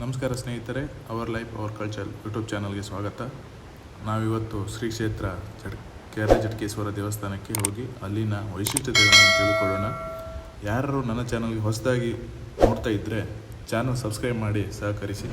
ನಮಸ್ಕಾರ ಸ್ನೇಹಿತರೆ, our life our culture YouTube ಚಾನಲ್ಗೆ ಸ್ವಾಗತ. ನಾವಿವತ್ತು ಶ್ರೀ ಕ್ಷೇತ್ರ ಜಟಕೇಶ್ವರ ದೇವಸ್ಥಾನಕ್ಕೆ ಹೋಗಿ ಅಲ್ಲಿನ ವೈಶಿಷ್ಟ್ಯತೆಗಳನ್ನು ತಿಳ್ಕೊಳ್ಳೋಣ. ಯಾರು ನನ್ನ ಚಾನಲ್ಗೆ ಹೊಸದಾಗಿ ನೋಡ್ತಾ ಇದ್ದರೆ ಚಾನಲ್ ಸಬ್ಸ್ಕ್ರೈಬ್ ಮಾಡಿ ಸಹಕರಿಸಿ.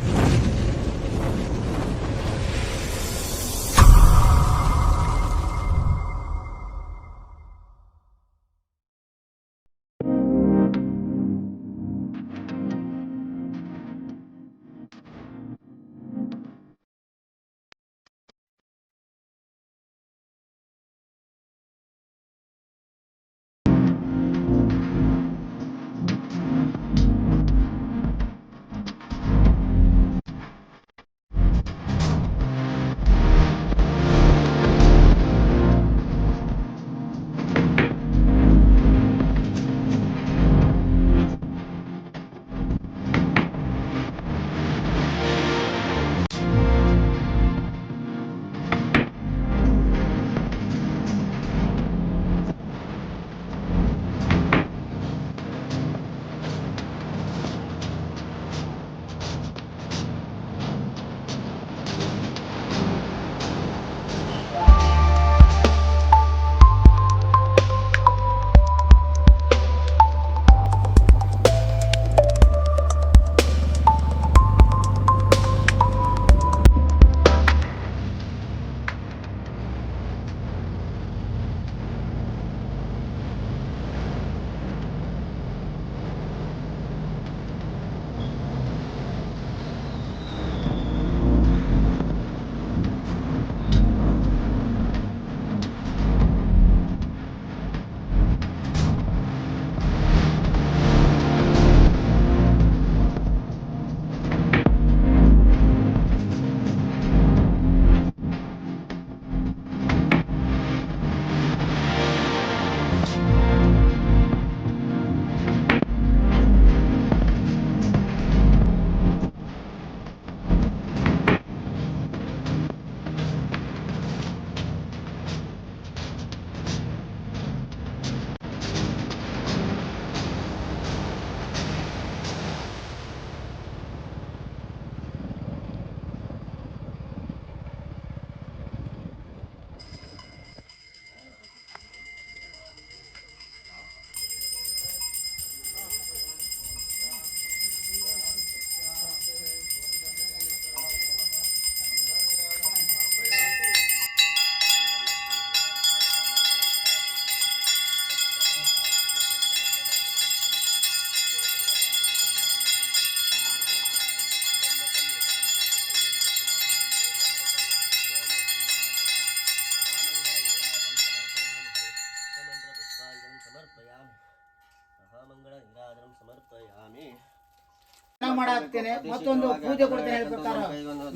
ಮಾಡಾಕ್ತೇನೆ ಮತ್ತೊಂದು ಪೂಜೆ ಕೊಡ್ತೇನೆ ಹೇಳ್ಕೊಡ್ತಾರ.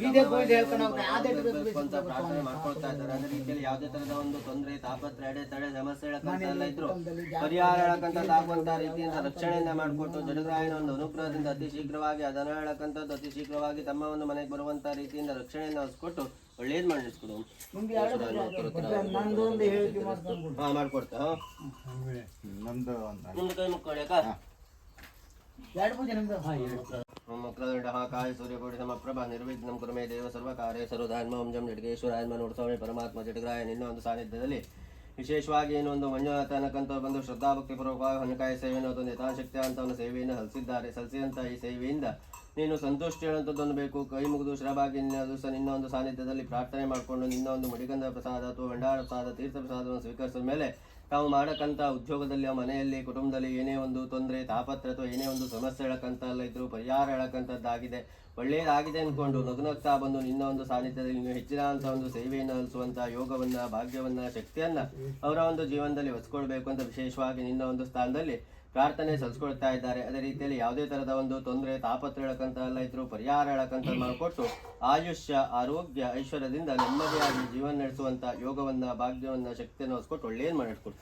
ವಿಧಿ ಪೂಜೆ ಹೇಳ್ಕೊಂಡು ಪ್ರಾರ್ಥನೆ ಮಾಡ್ಕೊಳ್ತಾ ಇದ್ದಾರೆ. ಅದೇ ರೀತಿಯಲ್ಲಿ ಯಾವುದೇ ತರದ ಒಂದು ತೊಂದರೆ, ತಾಪತ್ರ, ಅಡೆತಡೆ, ಸಮಸ್ಯೆ ಹೇಳಕ್ಕಂತ ಇದ್ರು ಪರಿಹಾರ ಹೇಳಕ್ಕಂತ ಆಗುವಂತ ರೀತಿಯಿಂದ ರಕ್ಷಣೆಯನ್ನ ಮಾಡಿಕೊಟ್ಟು ಜಡಗ್ರಾಯನ ಒಂದು ಅನುಗ್ರಹದಿಂದ ಅತಿ ಶೀಘ್ರವಾಗಿ ಅದನ್ನ ಹೇಳಕ್ಕಂಥದ್ದು ಅತಿ ಶೀಘ್ರವಾಗಿ ತಮ್ಮ ಒಂದು ಮನೆಗೆ ಬರುವಂತ ರೀತಿಯಿಂದ ರಕ್ಷಣೆಯನ್ನ ಹೊಸ್ಕೊಟ್ಟು ಒಳ್ಳೇದ್ ಮಾಡಿಸ್ಕೊಡು. ಮಾಡ್ಕೊಡ್ತಾ ಮುಂದೆ ಕೈ ಮುಕ್ಕೊಳಕ ಮಕ್ಕಳ ಸೂರ್ಯಕೋಟಿ ಸಮಪ್ರಭಾ ನಿರ್ವಿಘ್ನಂ ಕುರುಮೇ ದೇವ ಸರ್ವಕಾರ್ಯ ಸರ್ವಧಾನ್ಮ ಓಂ ಜಟಕೇಶ್ವರಾಯ ನೋಡ್ಸೋಣ ಪರಮಾತ್ಮ ಜಟಗ್ರಾಯ ನಿನ್ನ ಒಂದು ಸಾನ್ನಿಧ್ಯದಲ್ಲಿ ವಿಶೇಷವಾಗಿ ಏನು ಒಂದು ಮಂಜುನಾಥ ಅನ್ನಕ್ಕಂತ ಬಂದು ಶ್ರದ್ಧಾಭಕ್ತಿ ಪೂರ್ವಕವಾಗಿ ಹೊನಕಾಯಿ ಸೇವೆಯನ್ನು ಒಂದು ಯಥಾಶಕ್ತಿ ಅಂತ ಒಂದು ಸೇವೆಯನ್ನು ಸಲ್ಲಿಸಿದಂತ ಈ ಸೇವೆಯಿಂದ ನೀನು ಸಂತುಷ್ಟಿ ಹೇಳುವಂಥದ್ದೊಂದು ಬೇಕು. ಕೈ ಮುಗಿದು ಶ್ರಭಾಗಿ ನಿನ್ನ ಒಂದು ಸಾನ್ನಿಧ್ಯದಲ್ಲಿ ಪ್ರಾರ್ಥನೆ ಮಾಡಿಕೊಂಡು ನಿನ್ನ ಒಂದು ಮಡಿಗಂಧ ಪ್ರಸಾದ ಅಥವಾ ಭಂಡಾರ ಪ್ರಸಾದ ತೀರ್ಥ ಪ್ರಸಾದವನ್ನು ಸ್ವೀಕರಿಸಿದ ಮೇಲೆ ತಾವು ಮಾಡಕ್ಕಂಥ ಉದ್ಯೋಗದಲ್ಲಿ ಮನೆಯಲ್ಲಿ ಕುಟುಂಬದಲ್ಲಿ ಏನೇ ಒಂದು ತೊಂದರೆ, ತಾಪತ್ರ ಅಥವಾ ಏನೇ ಒಂದು ಸಮಸ್ಯೆ ಹೇಳಕ್ಕಂತ ಎಲ್ಲ ಇದ್ರು ಪರಿಹಾರ ಹೇಳಕ್ಕಂಥದ್ದಾಗಿದೆ, ಒಳ್ಳೆಯದಾಗಿದೆ ಅಂದ್ಕೊಂಡು ನಗುನಗ್ತಾ ಬಂದು ನಿನ್ನ ಒಂದು ಸಾನ್ನಿಧ್ಯದಲ್ಲಿ ನೀವು ಹೆಚ್ಚಿನ ಅಂತ ಒಂದು ಸೇವೆಯನ್ನು ಸಲ್ಲಿಸುವಂಥ ಯೋಗವನ್ನ, ಭಾಗ್ಯವನ್ನ, ಶಕ್ತಿಯನ್ನ ಅವರ ಒಂದು ಜೀವನದಲ್ಲಿ ಹೊಸ್ಕೊಳ್ಬೇಕು ಅಂತ ವಿಶೇಷವಾಗಿ ನಿನ್ನ ಒಂದು ಸ್ಥಾನದಲ್ಲಿ ಪ್ರಾರ್ಥನೆ ಸಲ್ಲಿಸ್ಕೊಳ್ತಾ ಇದ್ದಾರೆ. ಅದೇ ರೀತಿಯಲ್ಲಿ ಯಾವುದೇ ತರದ ಒಂದು ತೊಂದರೆ, ತಾಪತ್ರ ಹೇಳಕ್ಕಂತ ಎಲ್ಲ ಇದ್ರು ಪರಿಹಾರ ಹೇಳಕ್ಕಂತ ಮಾಡಿಕೊಟ್ಟು ಆಯುಷ್ಯ, ಆರೋಗ್ಯ, ಐಶ್ವರ್ಯದಿಂದ ನೆಮ್ಮದಿಯಾಗಿ ಜೀವನ ನಡೆಸುವಂತ ಯೋಗವನ್ನ, ಭಾಗ್ಯವನ್ನ, ಶಕ್ತಿಯನ್ನು ಹೊಸ್ಕೊಟ್ಟು ಒಳ್ಳೇದು ಮಾಡಿಕೊಟ್ಟು